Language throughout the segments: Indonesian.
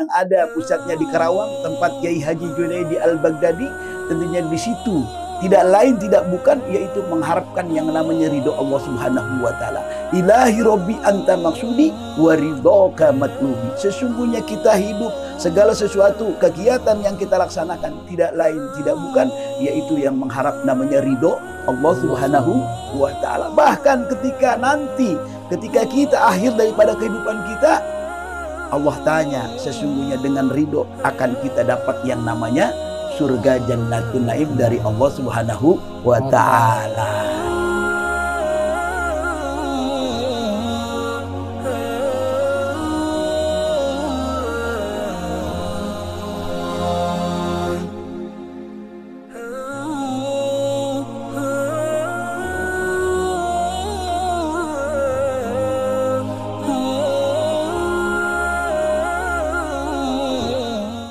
yang ada pusatnya di Karawang, tempat Kiai Haji Junaidi Al-Baghdadi, tentunya di situ tidak lain tidak bukan yaitu mengharapkan yang namanya ridho Allah Subhanahu wa taala. Ilahi Robbi anta maksudi wa ridhoka matlubi. Sesungguhnya kita hidup, segala sesuatu kegiatan yang kita laksanakan tidak lain tidak bukan yaitu yang mengharap namanya ridho Allah Subhanahu wa taala. Bahkan ketika kita akhir daripada kehidupan kita, Allah tanya, sesungguhnya dengan ridho akan kita dapat yang namanya surga Jannatul Naim dari Allah Subhanahu wa taala.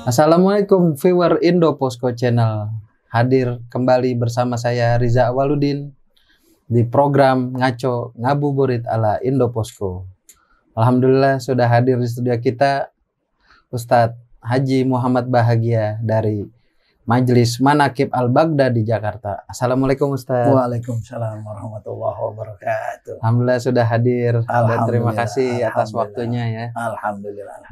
Assalamualaikum viewer Indo Posko Channel. Hadir kembali bersama saya Riza Awaludin di program Ngaco Ngabuburit ala Indo Posko. Alhamdulillah sudah hadir di studio kita Ustadz Haji Muhammad Bahagia dari Majelis Manaqib Al-Baghdadi Jakarta. Assalamualaikum Ustadz. Waalaikumsalam warahmatullahi wabarakatuh. Alhamdulillah sudah hadir dan terima kasih atas waktunya ya. Alhamdulillah.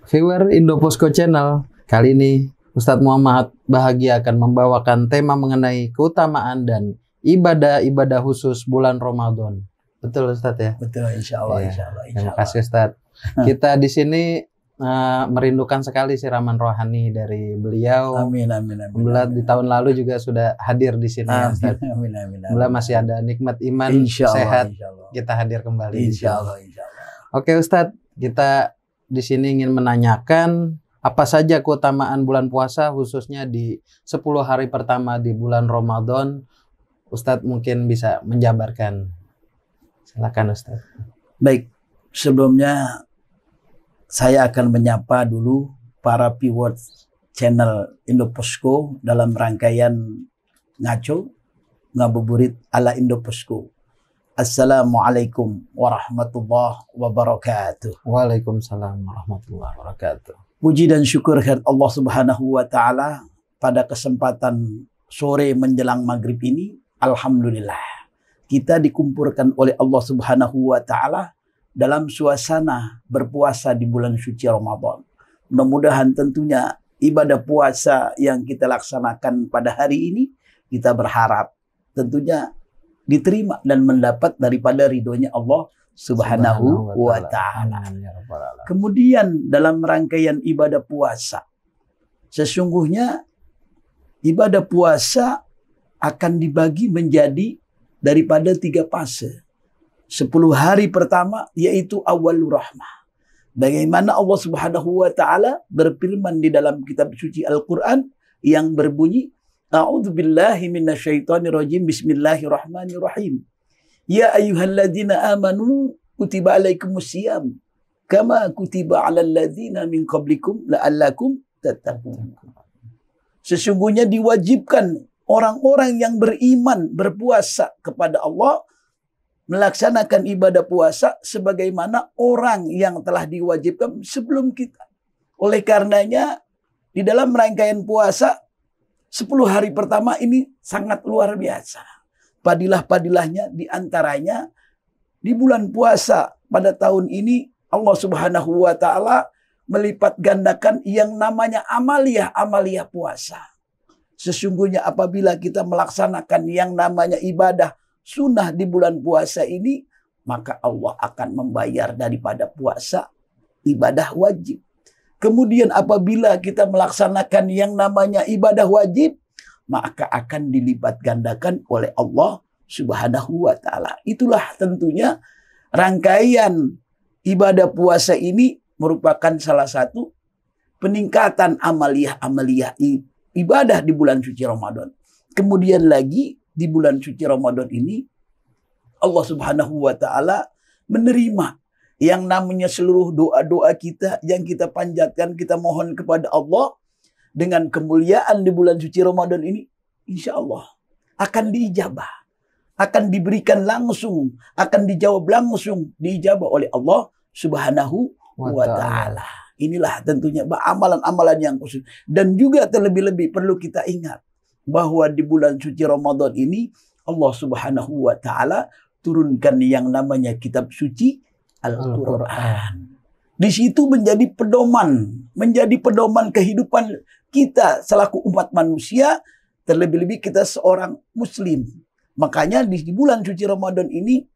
Viewer Indo Posko Channel, kali ini Ustadz Muhammad Bahagia akan membawakan tema mengenai keutamaan dan ibadah-ibadah khusus bulan Ramadan. Betul Ustadz ya? Betul, insya Allah. Terima kasih Ustadz. Kita di sini merindukan sekali siraman rohani dari beliau. Amin. Alhamdulillah di tahun lalu juga sudah hadir di sini ya Ustadz. Amin. Alhamdulillah masih ada nikmat iman, sehat. Kita hadir kembali. Insya Allah. Oke Ustadz, kita di sini ingin menanyakan apa saja keutamaan bulan puasa khususnya di 10 hari pertama di bulan Ramadan. Ustadz mungkin bisa menjabarkan. Silakan Ustadz. Baik, sebelumnya saya akan menyapa dulu para viewers channel Indo Posko dalam rangkaian Ngaco Ngabuburit ala Indo Posko. Assalamualaikum warahmatullahi wabarakatuh. Waalaikumsalam warahmatullahi wabarakatuh. Puji dan syukur kepada Allah Subhanahu wa taala pada kesempatan sore menjelang maghrib ini, alhamdulillah kita dikumpulkan oleh Allah Subhanahu wa taala dalam suasana berpuasa di bulan suci Ramadan. Mudah-mudahan tentunya ibadah puasa yang kita laksanakan pada hari ini kita berharap tentunya diterima dan mendapat daripada ridhonya Allah Subhanahu wa ta'ala. Kemudian dalam rangkaian ibadah puasa, sesungguhnya ibadah puasa akan dibagi menjadi daripada 3 fase. 10 hari pertama yaitu awalur rahmah. Bagaimana Allah Subhanahu wa ta'ala berfirman di dalam kitab suci Al-Quran yang berbunyi, A'udzu billahi minasyaitonir rajim. Bismillahirrahmanirrahim. Ya ayyuhalladzina amanu kutiba alaikumusiyam kama kutiba alal ladzina min qablikum la'allakum tattaqun. Sesungguhnya diwajibkan orang-orang yang beriman berpuasa kepada Allah melaksanakan ibadah puasa sebagaimana orang yang telah diwajibkan sebelum kita. Oleh karenanya di dalam rangkaian puasa 10 hari pertama ini sangat luar biasa. Padilah-padilahnya diantaranya di bulan puasa pada tahun ini Allah Subhanahu wa ta'ala melipat gandakan yang namanya amaliyah puasa. Sesungguhnya apabila kita melaksanakan yang namanya ibadah sunnah di bulan puasa ini, maka Allah akan membayar daripada puasa ibadah wajib. Kemudian apabila kita melaksanakan yang namanya ibadah wajib, maka akan dilipat gandakan oleh Allah Subhanahu wa ta'ala. Itulah tentunya rangkaian ibadah puasa ini merupakan salah satu peningkatan amaliyah ibadah di bulan suci Ramadan. Kemudian lagi di bulan suci Ramadan ini Allah Subhanahu wa ta'ala menerima yang namanya seluruh doa-doa kita yang kita panjatkan, kita mohon kepada Allah dengan kemuliaan di bulan suci Ramadan ini, insya Allah akan diijabah, akan diberikan langsung, akan dijawab langsung, diijabah oleh Allah Subhanahu wa ta'ala. Inilah tentunya amalan-amalan yang khusus. Dan juga terlebih-lebih perlu kita ingat bahwa di bulan suci Ramadan ini Allah Subhanahu wa ta'ala turunkan yang namanya kitab suci Al-Quran. Di situ menjadi pedoman kehidupan kita selaku umat manusia, terlebih-lebih kita seorang muslim. Makanya di bulan suci Ramadan ini,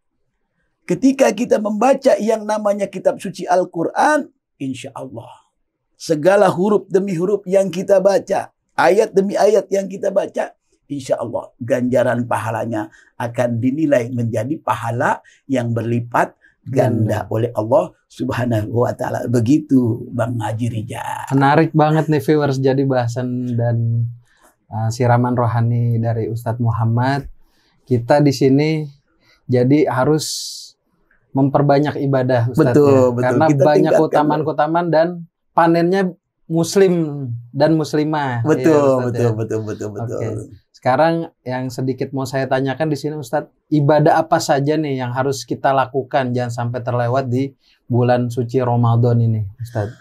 ketika kita membaca yang namanya kitab suci Al-Quran, insya Allah segala huruf demi huruf yang kita baca, ayat demi ayat yang kita baca, insya Allah ganjaran pahalanya akan dinilai menjadi pahala yang berlipat ganda oleh Allah Subhanahu wa ta'ala. Begitu Bang Haji Rija. Menarik banget nih viewers, jadi bahasan dan siraman rohani dari Ustadz Muhammad. Kita di sini jadi harus memperbanyak ibadah, Ustadz. Betul. Karena kita banyak keutamaan-keutamaan dan panennya muslim dan muslimah. Betul. Oke. Sekarang yang sedikit mau saya tanyakan di sini, Ustadz, ibadah apa saja nih yang harus kita lakukan jangan sampai terlewat di bulan suci Ramadan ini, Ustadz?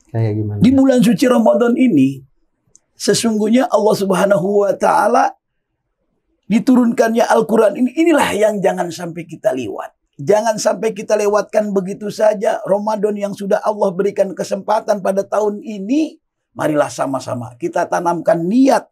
Kayak gimana? Di bulan suci Ramadan ini sesungguhnya Allah Subhanahu wa ta'ala diturunkannya Al-Quran inilah yang jangan sampai kita lewat. Jangan sampai kita lewatkan begitu saja Ramadan yang sudah Allah berikan kesempatan pada tahun ini. Marilah sama-sama kita tanamkan niat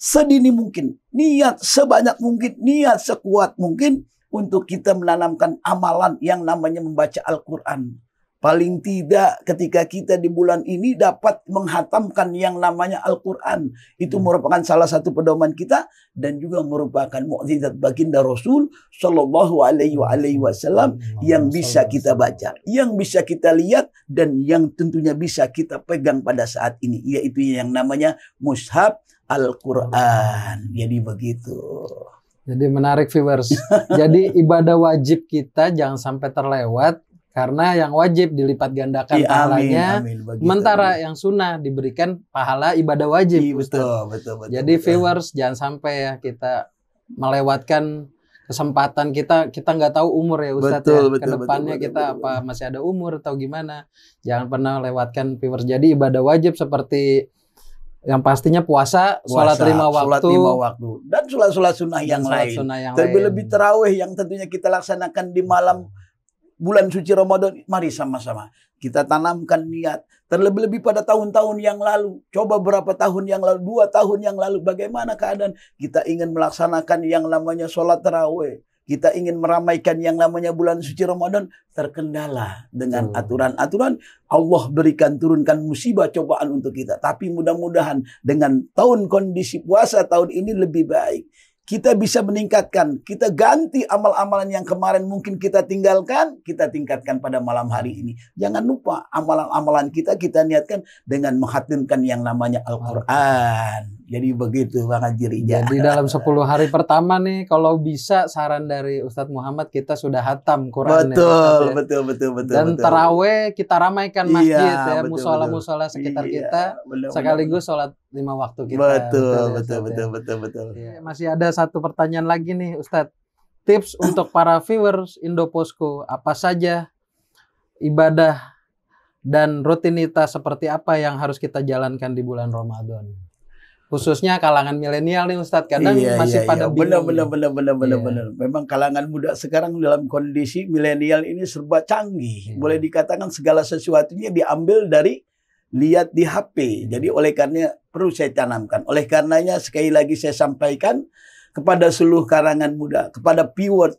sedini mungkin, niat sebanyak mungkin, niat sekuat mungkin untuk kita menanamkan amalan yang namanya membaca Al-Quran. Paling tidak ketika kita di bulan ini dapat menghatamkan yang namanya Al-Quran. Itu merupakan salah satu pedoman kita dan juga merupakan mukjizat baginda Rasul Shallallahu Alaihi Wasallam yang bisa kita baca, yang bisa kita lihat dan yang tentunya bisa kita pegang pada saat ini, yaitu yang namanya mushaf Al-Quran. Jadi begitu. Jadi menarik viewers. Jadi ibadah wajib kita jangan sampai terlewat karena yang wajib dilipat gandakan pahalanya. Sementara yang sunnah diberikan pahala ibadah wajib. Betul. Jadi viewers jangan sampai ya kita melewatkan kesempatan kita nggak tahu umur ya Ustadz ya. Kedepannya kita apa masih ada umur atau gimana. Jangan pernah lewatkan viewers. Jadi ibadah wajib seperti yang pastinya puasa, sholat 5 waktu, dan sholat sunnah yang lain. Terlebih tarawih yang tentunya kita laksanakan di malam bulan suci Ramadan. Mari sama-sama kita tanamkan niat. Terlebih-lebih pada tahun-tahun yang lalu. Coba berapa tahun yang lalu, 2 tahun yang lalu, bagaimana keadaan kita ingin melaksanakan yang namanya sholat tarawih. Kita ingin meramaikan yang namanya bulan suci Ramadan, terkendala dengan aturan-aturan. Allah turunkan musibah cobaan untuk kita. Tapi mudah-mudahan dengan kondisi puasa tahun ini lebih baik. Kita bisa meningkatkan, kita ganti amal-amalan yang kemarin mungkin kita tinggalkan, kita tingkatkan pada malam hari ini. Jangan lupa amalan-amalan kita niatkan dengan menghatimkan yang namanya Al-Quran. Jadi begitu Bang Haji Rija. Jadi dalam 10 hari pertama nih, kalau bisa saran dari Ustadz Muhammad kita sudah hatam Quran. Betul. Dan taraweh kita ramaikan masjid musola-musola sekitar kita. Sekaligus sholat 5 waktu kita. Betul. Ya, masih ada satu pertanyaan lagi nih Ustadz. Tips untuk para viewers Indoposko, apa saja ibadah dan rutinitas seperti apa yang harus kita jalankan di bulan Ramadan? Khususnya kalangan milenial nih Ustadz, kadang masih pada bingung. Benar. Memang kalangan muda sekarang dalam kondisi milenial ini serba canggih. Boleh dikatakan segala sesuatunya diambil dari lihat di HP. Jadi oleh karenanya perlu saya tanamkan. Oleh karenanya sekali lagi saya sampaikan kepada seluruh kalangan muda, kepada viewer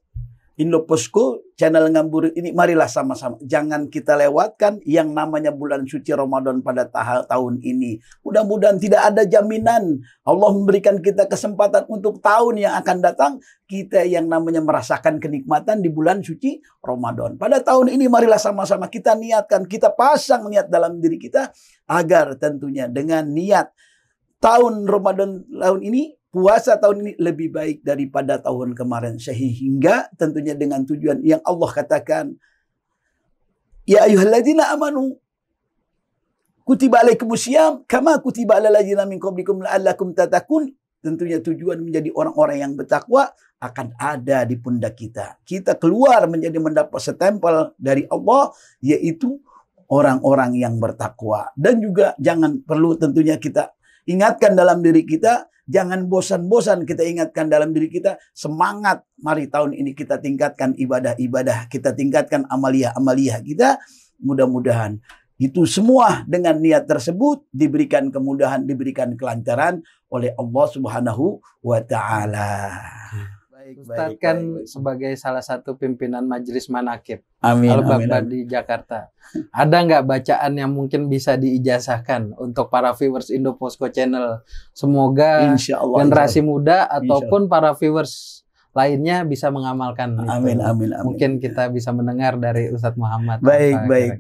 Indoposko channel Ngabuburit ini, marilah sama-sama. Jangan kita lewatkan yang namanya bulan suci Ramadan pada tahun ini. Mudah-mudahan tidak ada jaminan Allah memberikan kita kesempatan untuk tahun yang akan datang. Kita yang namanya merasakan kenikmatan di bulan suci Ramadan. Pada tahun ini marilah sama-sama kita niatkan, kita pasang niat dalam diri kita. Agar tentunya dengan niat tahun Ramadan tahun ini, puasa tahun ini lebih baik daripada tahun kemarin. Sehingga tentunya dengan tujuan yang Allah katakan, ya ayyuhalladzina amanu kutiba alaikumusiyam kama kutiba alal ladzina min qablikum la'allakum tattaqun. Tentunya tujuan menjadi orang-orang yang bertakwa akan ada di pundak kita. Kita keluar menjadi mendapat stempel dari Allah, yaitu orang-orang yang bertakwa. Dan juga jangan perlu tentunya kita ingatkan dalam diri kita, jangan bosan-bosan kita ingatkan dalam diri kita, semangat, mari tahun ini kita tingkatkan ibadah-ibadah, kita tingkatkan amalia-amalia kita, mudah-mudahan itu semua dengan niat tersebut diberikan kemudahan, diberikan kelancaran oleh Allah Subhanahu wa Ta'ala. Ustadz kan sebagai salah satu pimpinan Majelis Manaqib Amin, Al-Baghdad di Jakarta. Ada nggak bacaan yang mungkin bisa diijazahkan untuk para viewers Indo Posko Channel? Semoga generasi muda ataupun para viewers lainnya bisa mengamalkan. Amin, amin, amin. Mungkin kita bisa mendengar dari Ustadz Muhammad. Baik.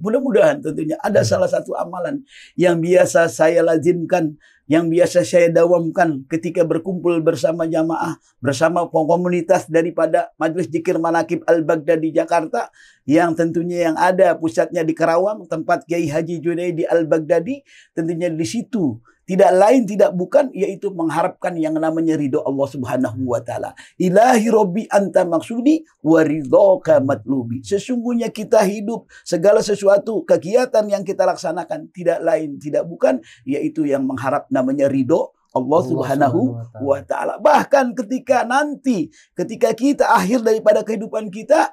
Mudah-mudahan tentunya ada salah satu amalan yang biasa saya lazimkan, yang biasa saya dawamkan ketika berkumpul bersama jamaah, bersama komunitas daripada Majelis Zikir Manaqib Al-Baghdad di Jakarta, yang tentunya yang ada pusatnya di Karawang, tempat Kiai Haji Junaidi Al-Baghdadi, tentunya di situ tidak lain tidak bukan yaitu mengharapkan yang namanya ridho Allah Subhanahu wa Ta'ala. Ilahi Robbi anta maksudi wa ridhoka matlubi. Sesungguhnya kita hidup, segala sesuatu kegiatan yang kita laksanakan tidak lain tidak bukan yaitu yang mengharap namanya ridho Allah Subhanahu wa Ta'ala. Bahkan ketika kita akhir daripada kehidupan kita,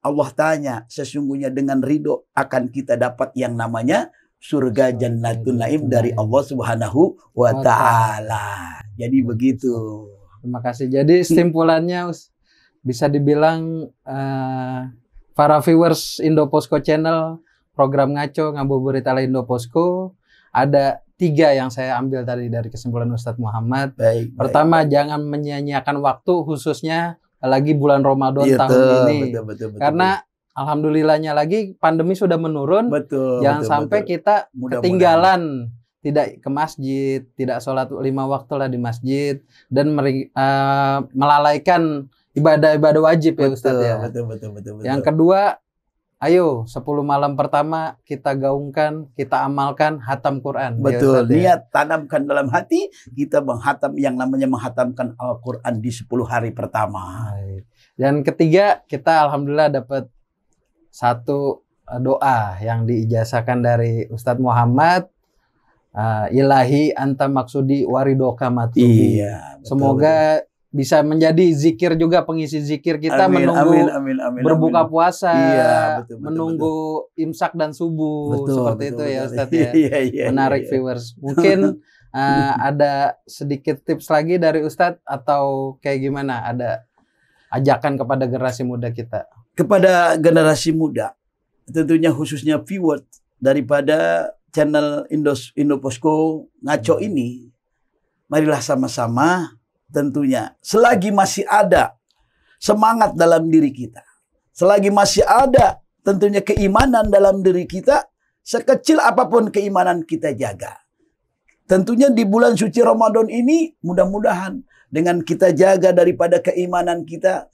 Allah tanya, sesungguhnya dengan ridho akan kita dapat yang namanya surga Jannatul Naim dari Allah Subhanahu wa Ta'ala. Jadi begitu. Terima kasih. Jadi kesimpulannya bisa dibilang para viewers Indo Posko Channel, program Ngaco Ngabuburit ala Indo Posko, ada 3 yang saya ambil tadi dari kesimpulan Ustadz Muhammad. Pertama, jangan menyia-nyiakan waktu, khususnya lagi bulan Ramadan tahun ini. Betul. Karena alhamdulillahnya lagi pandemi sudah menurun. Jangan sampai kita ketinggalan, tidak ke masjid, tidak sholat 5 waktu lah di masjid, dan melalaikan ibadah-ibadah wajib ya Ustadz ya. Betul. Yang kedua, ayo 10 malam pertama kita gaungkan, kita amalkan hatam Quran. Betul, ya, niat tanamkan dalam hati, kita menghatamkan Al-Quran di 10 hari pertama. Dan ketiga, kita alhamdulillah dapat satu doa yang diijazahkan dari Ustadz Muhammad, ilahi anta maksudi waridoka matlubi. Semoga bisa menjadi zikir juga, pengisi zikir kita. Amin, menunggu berbuka puasa, menunggu imsak dan subuh, seperti itu ya Ustadz ya. Menarik viewers. Mungkin ada sedikit tips lagi dari Ustadz atau kayak gimana? Ada ajakan kepada generasi muda kita? Kepada generasi muda, tentunya khususnya viewers daripada channel Indo Posko Ngaco ini, marilah sama-sama tentunya selagi masih ada semangat dalam diri kita, selagi masih ada tentunya keimanan dalam diri kita, sekecil apapun keimanan kita jaga. Tentunya di bulan suci Ramadan ini mudah-mudahan dengan kita jaga daripada keimanan kita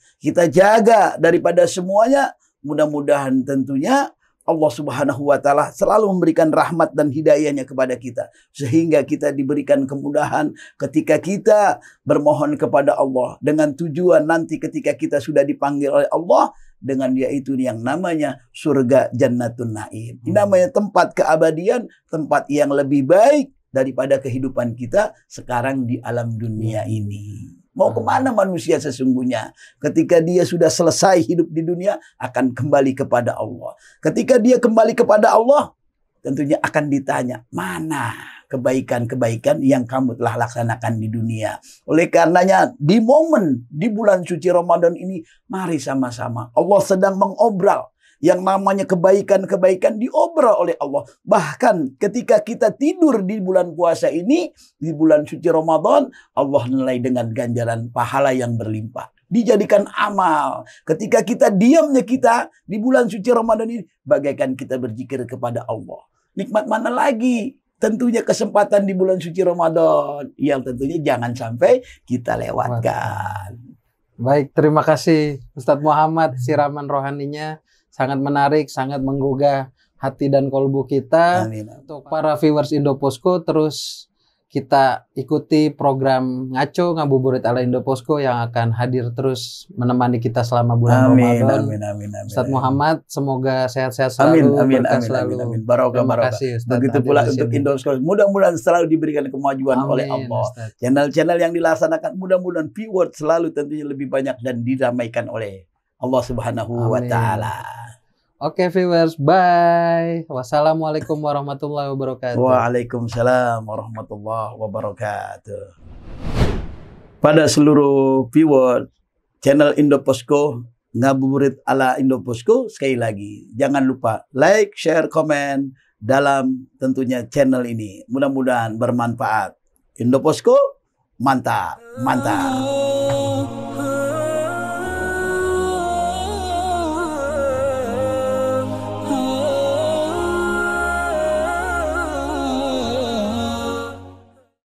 jaga daripada semuanya, mudah-mudahan tentunya Allah Subhanahu wa Ta'ala selalu memberikan rahmat dan hidayahnya kepada kita, sehingga kita diberikan kemudahan ketika kita bermohon kepada Allah, dengan tujuan nanti ketika kita sudah dipanggil oleh Allah dengan yaitu yang namanya surga Jannatul Naim. Ini namanya tempat keabadian, tempat yang lebih baik daripada kehidupan kita sekarang di alam dunia ini. Mau kemana manusia sesungguhnya? Ketika dia sudah selesai hidup di dunia, akan kembali kepada Allah. Ketika dia kembali kepada Allah, tentunya akan ditanya, mana kebaikan-kebaikan yang kamu telah laksanakan di dunia. Oleh karenanya, di bulan suci Ramadan ini, mari sama-sama. Allah sedang mengobral. Yang namanya kebaikan-kebaikan diobrol oleh Allah. Bahkan ketika kita tidur di bulan puasa ini, di bulan suci Ramadan, Allah nilai dengan ganjaran pahala yang berlimpah. Dijadikan amal. Ketika kita diamnya kita di bulan suci Ramadan ini, bagaikan kita berzikir kepada Allah. Nikmat mana lagi? Tentunya kesempatan di bulan suci Ramadan yang tentunya jangan sampai kita lewatkan. Baik, terima kasih Ustadz Muhammad, siraman rohaninya sangat menarik, sangat menggugah hati dan kolbu kita. Amin. Untuk para viewers Indo Posko, terus kita ikuti program Ngaco Ngabuburit ala Indoposko yang akan hadir terus menemani kita selama bulan Ramadan. Amin. Ustadz Muhammad, semoga sehat-sehat selalu, berkah selalu. Amin. Barokah. Begitu pula untuk Indoposko, mudah-mudahan selalu diberikan kemajuan oleh Allah. Channel-channel yang dilaksanakan mudah-mudahan viewer selalu tentunya lebih banyak dan diramaikan oleh Allah Subhanahu wa Ta'ala. Oke viewers, bye. Wassalamualaikum warahmatullahi wabarakatuh. Waalaikumsalam warahmatullahi wabarakatuh. Pada seluruh viewer channel Indoposko Ngabuburit ala Indoposko, sekali lagi jangan lupa like, share, komen dalam tentunya channel ini. Mudah-mudahan bermanfaat. Indoposko mantap, mantap.